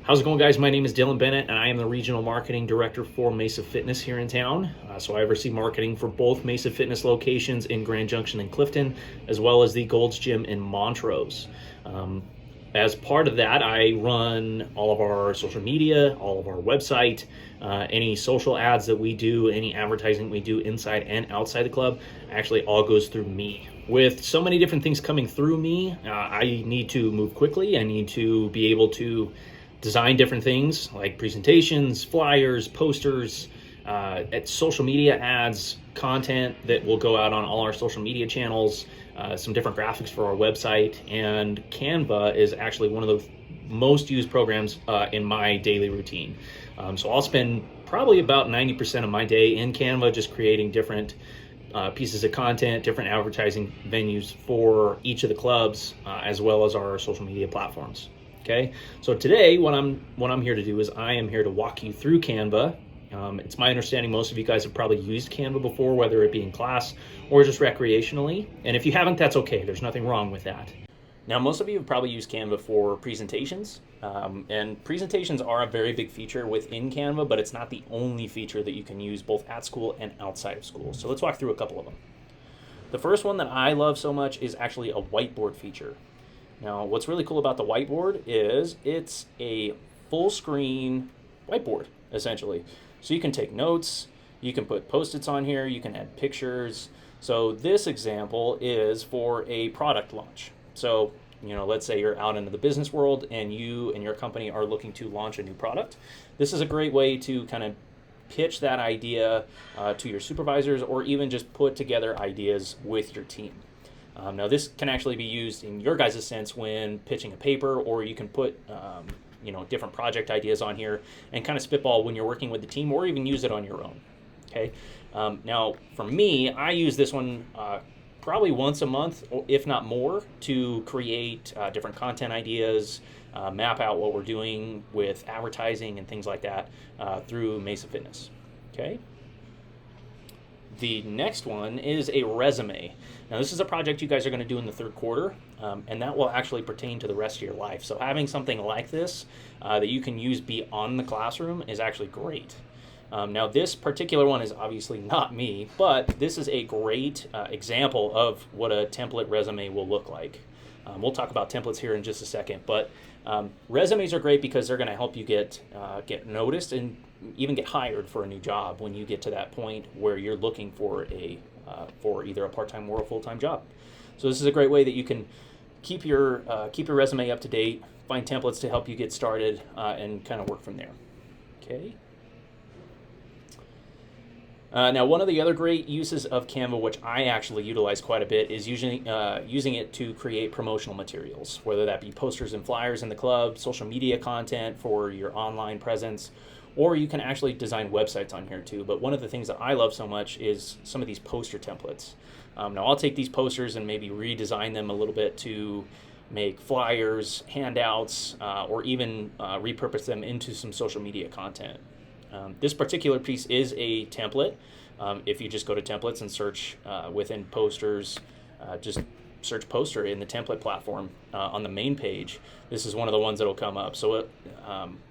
How's it going, guys? My name is Dylan Bennett, and I am the Regional Marketing Director for Mesa Fitness here in town. So I oversee marketing for both Mesa Fitness locations in Grand Junction and Clifton, as well as the Gold's Gym in Montrose. As part of that, I run all of our social media, all of our website, any social ads that we do, any advertising we do inside and outside the club, actually all goes through me. With so many different things coming through me, I need to move quickly. I need to be able to design different things like presentations, flyers, posters, social media ads, content that will go out on all our social media channels, some different graphics for our website, and Canva is actually one of the most used programs in my daily routine. So I'll spend probably about 90% of my day in Canva just creating different pieces of content, different advertising venues for each of the clubs, as well as our social media platforms. Okay, so today what I'm here to do is I am here to walk you through Canva. It's my understanding most of you guys have probably used Canva before, whether it be in class or just recreationally. And if you haven't, that's okay. There's nothing wrong with that. Now, most of you have probably used Canva for presentations, and presentations are a very big feature within Canva, but it's not the only feature that you can use both at school and outside of school. So let's walk through a couple of them. The first one that I love so much is actually a whiteboard feature. Now, what's really cool about the whiteboard is it's a full screen whiteboard, essentially. So you can take notes, you can put Post-its on here, you can add pictures. So this example is for a product launch. So, let's say you're out into the business world and you and your company are looking to launch a new product. This is a great way to kind of pitch that idea to your supervisors, or even just put together ideas with your team. Now, this can actually be used in your guys' sense when pitching a paper, or you can put different project ideas on here and kind of spitball when you're working with the team, or even use it on your own. Okay. Now, for me, I use this one probably once a month, if not more, to create different content ideas, map out what we're doing with advertising and things like that through Mesa Fitness. Okay. The next one is a resume. Now, this is a project you guys are going to do in the third quarter, and that will actually pertain to the rest of your life. So having something like this that you can use beyond the classroom is actually great. Now, this particular one is obviously not me, but this is a great example of what a template resume will look like. We'll talk about templates here in just a second, but resumes are great because they're going to help you get noticed and even get hired for a new job when you get to that point where you're looking for either a part-time or a full-time job. So this is a great way that you can keep your resume up to date, find templates to help you get started, and kind of work from there. Okay. Now, one of the other great uses of Canva, which I actually utilize quite a bit, is using it to create promotional materials, whether that be posters and flyers in the club, social media content for your online presence, or you can actually design websites on here too. But one of the things that I love so much is some of these poster templates. Now, I'll take these posters and maybe redesign them a little bit to make flyers, handouts, or even repurpose them into some social media content. This particular piece is a template. If you just go to templates and search within posters, just search poster in the template platform on the main page. This is one of the ones that will come up. So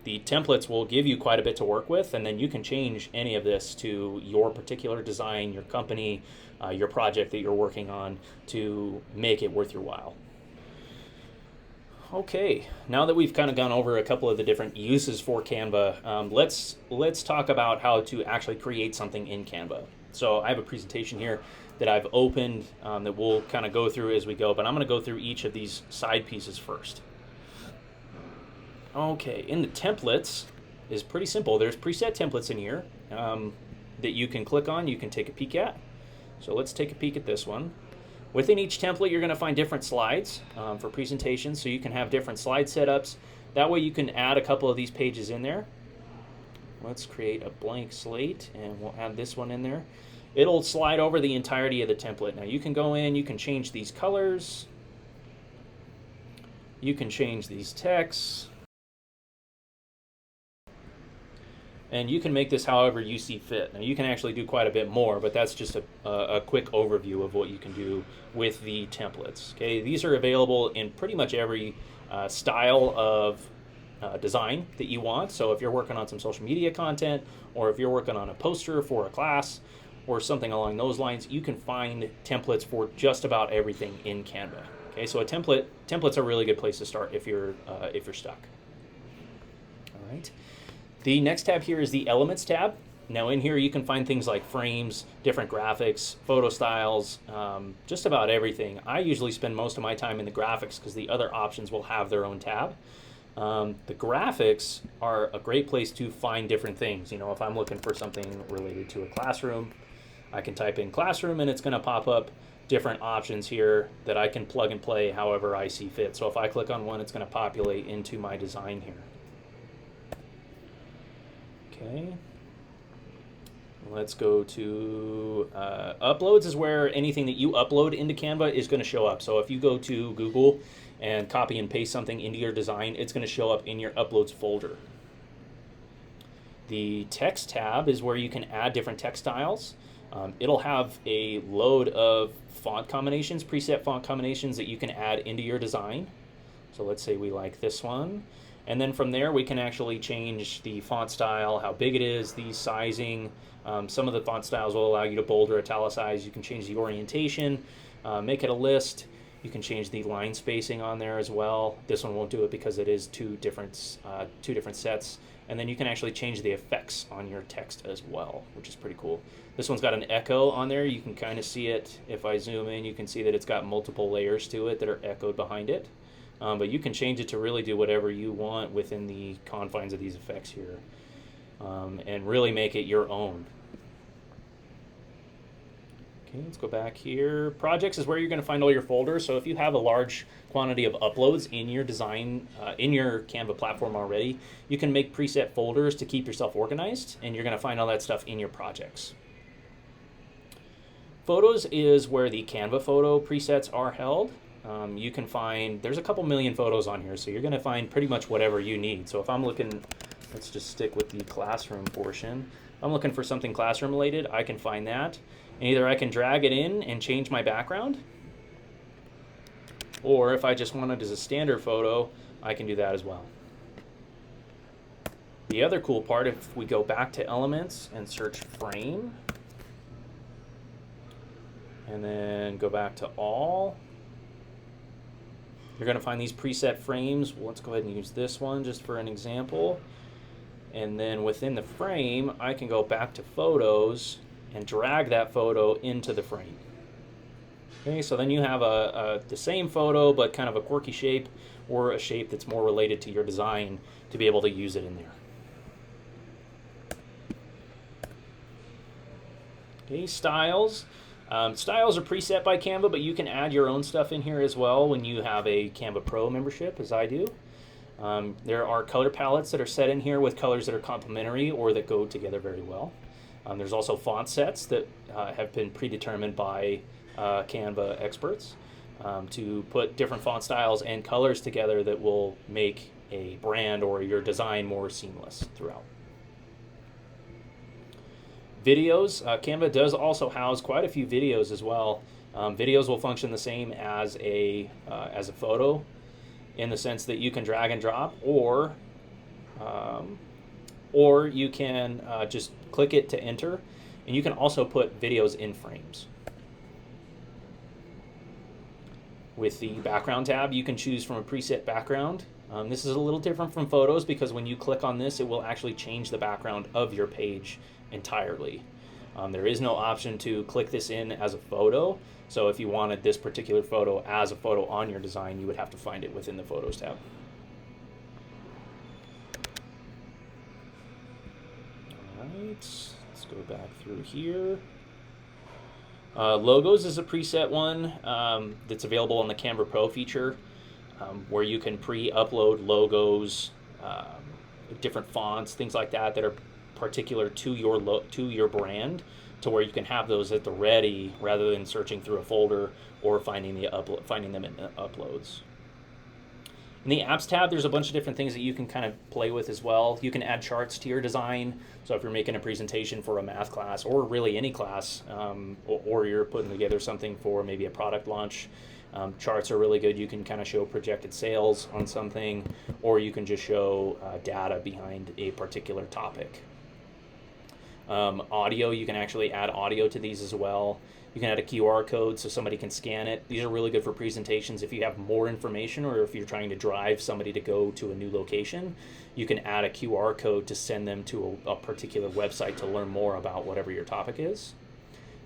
the templates will give you quite a bit to work with, and then you can change any of this to your particular design, your company, your project that you're working on to make it worth your while. Okay, now that we've kind of gone over a couple of the different uses for Canva, let's talk about how to actually create something in Canva. So I have a presentation here that I've opened that we'll kind of go through as we go, but I'm going to go through each of these side pieces first. Okay, in the templates is pretty simple. There's preset templates in here that you can click on, you can take a peek at. So let's take a peek at this one. Within each template, you're going to find different slides for presentations, so you can have different slide setups. That way you can add a couple of these pages in there. Let's create a blank slate, and we'll add this one in there. It'll slide over the entirety of the template. Now, you can go in, you can change these colors. You can change these texts. And you can make this however you see fit. Now, you can actually do quite a bit more, but that's just a quick overview of what you can do with the templates. Okay, these are available in pretty much every style of design that you want. So if you're working on some social media content, or if you're working on a poster for a class or something along those lines, you can find templates for just about everything in Canva. Okay, so template's a really good place to start if you're stuck. All right. The next tab here is the Elements tab. Now in here you can find things like frames, different graphics, photo styles, just about everything. I usually spend most of my time in the graphics because the other options will have their own tab. The graphics are a great place to find different things. You know, if I'm looking for something related to a classroom, I can type in classroom and it's going to pop up different options here that I can plug and play however I see fit. So if I click on one, it's going to populate into my design here. Okay. Let's go to uploads is where anything that you upload into Canva is going to show up. So if you go to Google and copy and paste something into your design, it's going to show up in your uploads folder. The text tab is where you can add different text styles. It'll have a load of font combinations, preset font combinations that you can add into your design. So let's say we like this one. And then from there, we can actually change the font style, how big it is, the sizing. Some of the font styles will allow you to bold or italicize. You can change the orientation, make it a list. You can change the line spacing on there as well. This one won't do it because it is two different sets. And then you can actually change the effects on your text as well, which is pretty cool. This one's got an echo on there. You can kind of see it. If I zoom in, you can see that it's got multiple layers to it that are echoed behind it. But you can change it to really do whatever you want within the confines of these effects here, and really make it your own. Okay, let's go back here. Projects is where you're going to find all your folders. So if you have a large quantity of uploads in your design, in your Canva platform already, you can make preset folders to keep yourself organized, and you're going to find all that stuff in your projects. Photos is where the Canva photo presets are held. You can find, there's a couple million photos on here, so you're going to find pretty much whatever you need. So if I'm looking, let's just stick with the classroom portion. If I'm looking for something classroom related, I can find that. And either I can drag it in and change my background, or if I just want it as a standard photo, I can do that as well. The other cool part, if we go back to Elements and search Frame, and then go back to All, you're going to find these preset frames. Well, let's go ahead and use this one just for an example. And then within the frame, I can go back to Photos and drag that photo into the frame. Okay, so then you have the same photo, but kind of a quirky shape, or a shape that's more related to your design to be able to use it in there. Okay, styles. Styles are preset by Canva, but you can add your own stuff in here as well when you have a Canva Pro membership, as I do. There are color palettes that are set in here with colors that are complementary or that go together very well. There's also font sets that have been predetermined by Canva experts to put different font styles and colors together that will make a brand or your design more seamless throughout. Videos, Canva does also house quite a few videos as well. Videos will function the same as a photo, in the sense that you can drag and drop, or you can just click it to enter, and you can also put videos in frames. With the background tab, you can choose from a preset background. This is a little different from photos because when you click on this, it will actually change the background of your page entirely. There is no option to click this in as a photo, so if you wanted this particular photo as a photo on your design, you would have to find it within the Photos tab. Alright, let's go back through here. Logos is a preset one that's available on the Canva Pro feature, where you can pre-upload logos, different fonts, things like that that are particular to your brand, to where you can have those at the ready rather than searching through a folder or finding them in uploads. In the Apps tab, there's a bunch of different things that you can kind of play with as well. You can add charts to your design. So if you're making a presentation for a math class or really any class, or you're putting together something for maybe a product launch, Charts are really good. You can kind of show projected sales on something, or you can just show data behind a particular topic. Audio, you can actually add audio to these as well. You can add a QR code so somebody can scan it. These are really good for presentations. If you have more information, or if you're trying to drive somebody to go to a new location, you can add a QR code to send them to a particular website to learn more about whatever your topic is.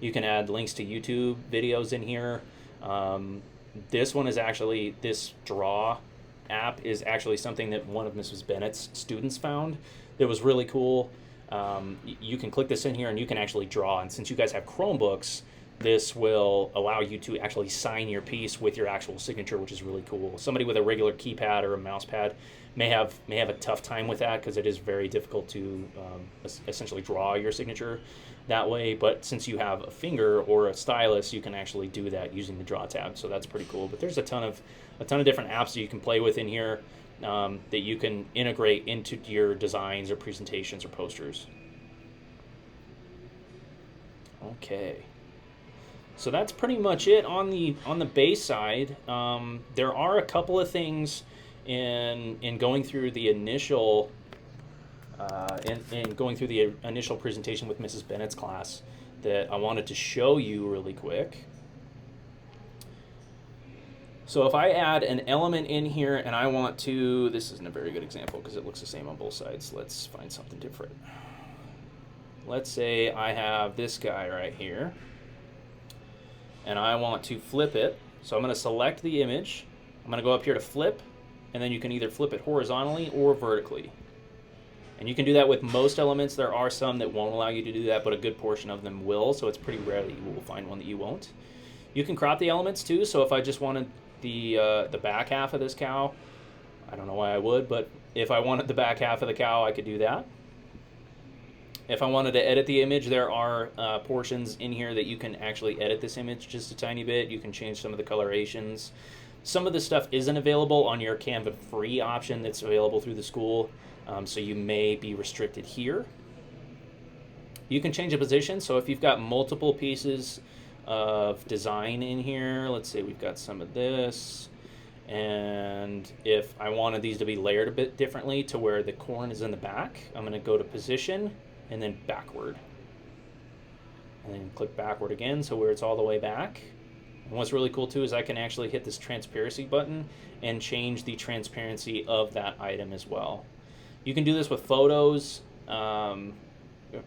You can add links to YouTube videos in here. This one is actually, this draw app is actually something that one of Mrs. Bennett's students found that was really cool. You can click this in here and you can actually draw, and since you guys have Chromebooks, this will allow you to actually sign your piece with your actual signature, which is really cool. Somebody with a regular keypad or a mouse pad may have a tough time with that, because it is very difficult to essentially draw your signature that way. But since you have a finger or a stylus, you can actually do that using the draw tab. So that's pretty cool. But there's a ton of different apps that you can play with in here, that you can integrate into your designs or presentations or posters. Okay. So that's pretty much it on the base side. There are a couple of things in going through the initial initial presentation with Mrs. Bennett's class that I wanted to show you really quick. So if I add an element in here and I want to, this isn't a very good example because it looks the same on both sides. Let's find something different. Let's say I have this guy right here, and I want to flip it. So I'm going to select the image. I'm going to go up here to flip, and then you can either flip it horizontally or vertically. And you can do that with most elements. There are some that won't allow you to do that, but a good portion of them will, so it's pretty rare that you will find one that you won't. You can crop the elements too, so if I just wanted the back half of this cow, I don't know why I would, but if I wanted the back half of the cow, I could do that. If I wanted to edit the image, there are portions in here that you can actually edit this image just a tiny bit. You can change some of the colorations. Some of this stuff isn't available on your Canva free option that's available through the school, so you may be restricted here. You can change the position, so if you've got multiple pieces of design in here, let's say we've got some of this, and if I wanted these to be layered a bit differently to where the corn is in the back, I'm going to go to position and then backward, and then click backward again, so where it's all the way back. And what's really cool too is I can actually hit this transparency button and change the transparency of that item as well. You can do this with photos,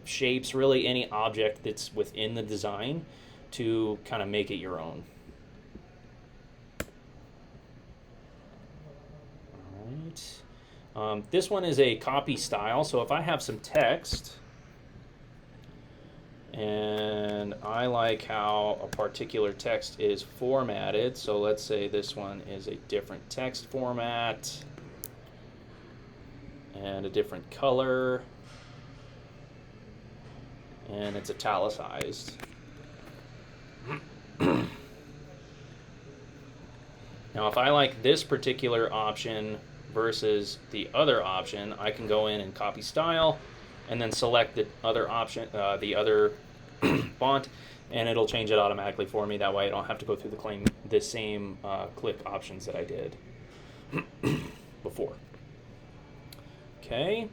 shapes, really any object that's within the design to kind of make it your own. All right. This one is a copy style, so if I have some text and I like how a particular text is formatted, so let's say this one is a different text format and a different color, and it's italicized. Now if I like this particular option versus the other option, I can go in and copy style and then select the other option, the other font, and it'll change it automatically for me. That way I don't have to go through the same click options that I did before. Okay.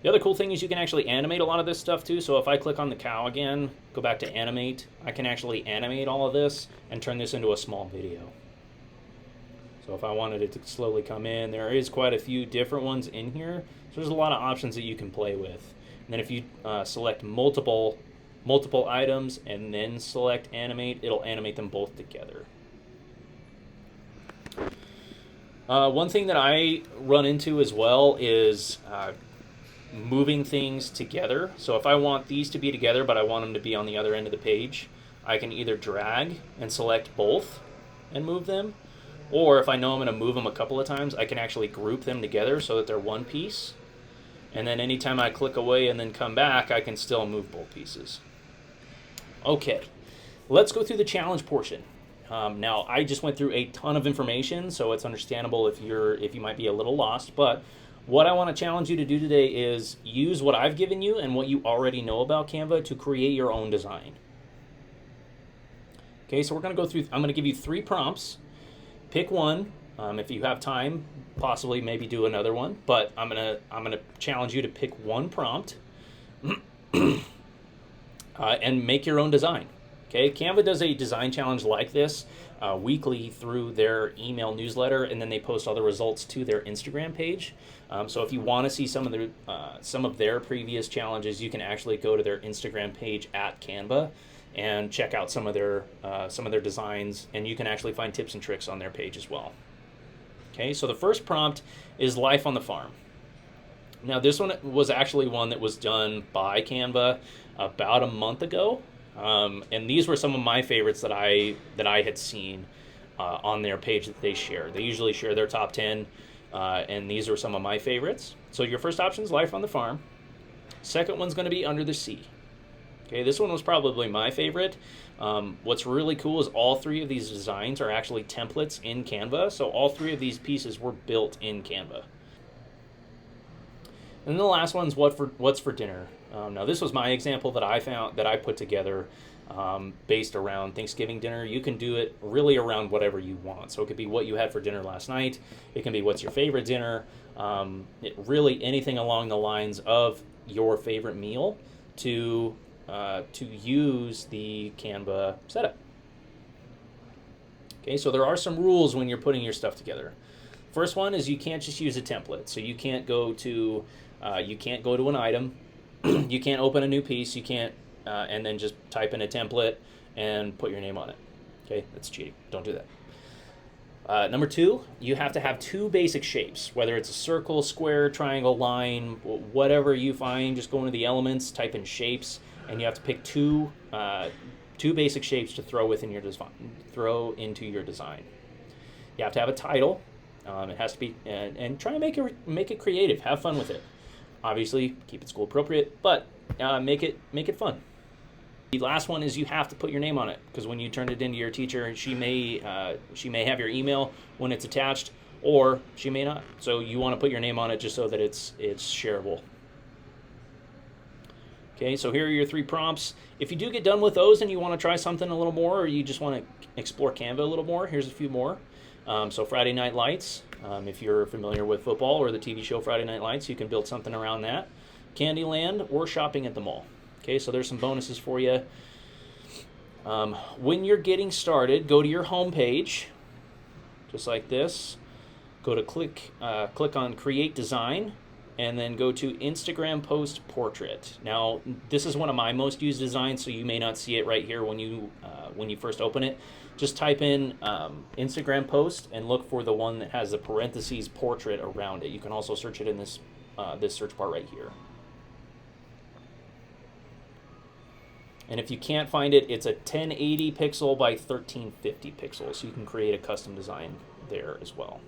The other cool thing is you can actually animate a lot of this stuff too. So if I click on the cow again, go back to animate, I can actually animate all of this and turn this into a small video. So if I wanted it to slowly come in, there is quite a few different ones in here. So there's a lot of options that you can play with. And then if you select multiple items and then select animate, it'll animate them both together. One thing that I run into as well is moving things together. So if I want these to be together, but I want them to be on the other end of the page, I can either drag and select both and move them, or if I know I'm going to move them a couple of times, I can actually group them together so that they're one piece. And then anytime I click away and then come back, I can still move both pieces. Okay, let's go through the challenge portion. Now, I just went through a ton of information, so it's understandable if you might be a little lost, but what I want to challenge you to do today is use what I've given you and what you already know about Canva to create your own design. Okay, so we're going to go through, I'm going to give you 3 prompts. Pick one. If you have time, possibly maybe do another one, but I'm gonna challenge you to pick one prompt and make your own design. Okay, Canva does a design challenge like this weekly through their email newsletter, and then they post all the results to their Instagram page. So if you want to see some of their previous challenges, you can actually go to their Instagram page at Canva and check out some of their designs, and you can actually find tips and tricks on their page as well. Okay, so the first prompt is life on the farm. Now this one was actually one that was done by Canva about a month ago, and these were some of my favorites that I had seen on their page that they share. They usually share their top 10, and these are some of my favorites. So your first option is life on the farm. Second one's going to be under the sea. Okay, this one was probably my favorite. What's really cool is all 3 of these designs are actually templates in Canva, so all 3 of these pieces were built in Canva. And then the last one's what's for dinner. Now this was my example that I put together based around Thanksgiving dinner. You can do it really around whatever you want. So it could be what you had for dinner last night. It can be what's your favorite dinner. Really anything along the lines of your favorite meal to use the Canva setup. Okay, so there are some rules when you're putting your stuff together. First one is you can't just use a template. So you can't go to an item, you can't open a new piece, you can't and then just type in a template and put your name on it. Okay, that's cheating. Don't do that. Number 2, you have to have 2 basic shapes, whether it's a circle, square, triangle, line, whatever you find. Just go into the elements, type in shapes, and you have to pick two basic shapes to throw into your design. You have to have a title. It has to be, and try and make it creative. Have fun with it. Obviously, keep it school appropriate, but make it fun. The last one is you have to put your name on it, because when you turn it into your teacher, she may have your email when it's attached, or she may not. So you want to put your name on it just so that it's shareable. Okay, so here are your 3 prompts. If you do get done with those and you want to try something a little more, or you just want to explore Canva a little more, here's a few more. So Friday Night Lights, if you're familiar with football or the TV show Friday Night Lights, you can build something around that. Candyland or shopping at the mall. Okay, so there's some bonuses for you. When you're getting started, go to your home page, just like this. Go to click on Create Design, and then go to Instagram Post Portrait. Now, this is one of my most used designs, so you may not see it right here when you first open it. Just type in Instagram Post and look for the one that has the parentheses portrait around it. You can also search it in this search bar right here. And if you can't find it, it's a 1080 pixel by 1350 pixels, so you can create a custom design there as well.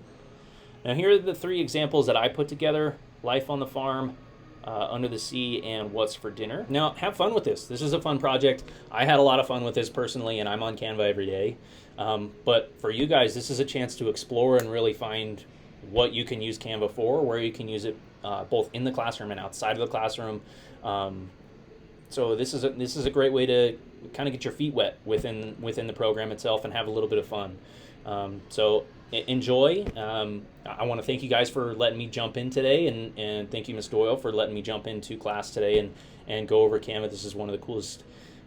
Now here are the 3 examples that I put together: life on the farm, under the sea, and what's for dinner. Now have fun with this. This is a fun project. I had a lot of fun with this personally, and I'm on Canva every day. But for you guys, this is a chance to explore and really find what you can use Canva for, where you can use it both in the classroom and outside of the classroom. So this is a great way to kind of get your feet wet within the program itself and have a little bit of fun. So enjoy. I want to thank you guys for letting me jump in today, and thank you, Ms. Doyle, for letting me jump into class today and go over Canva. This is one of the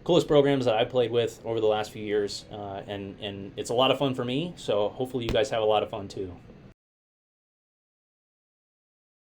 coolest programs that I've played with over the last few years, and it's a lot of fun for me. So hopefully you guys have a lot of fun too.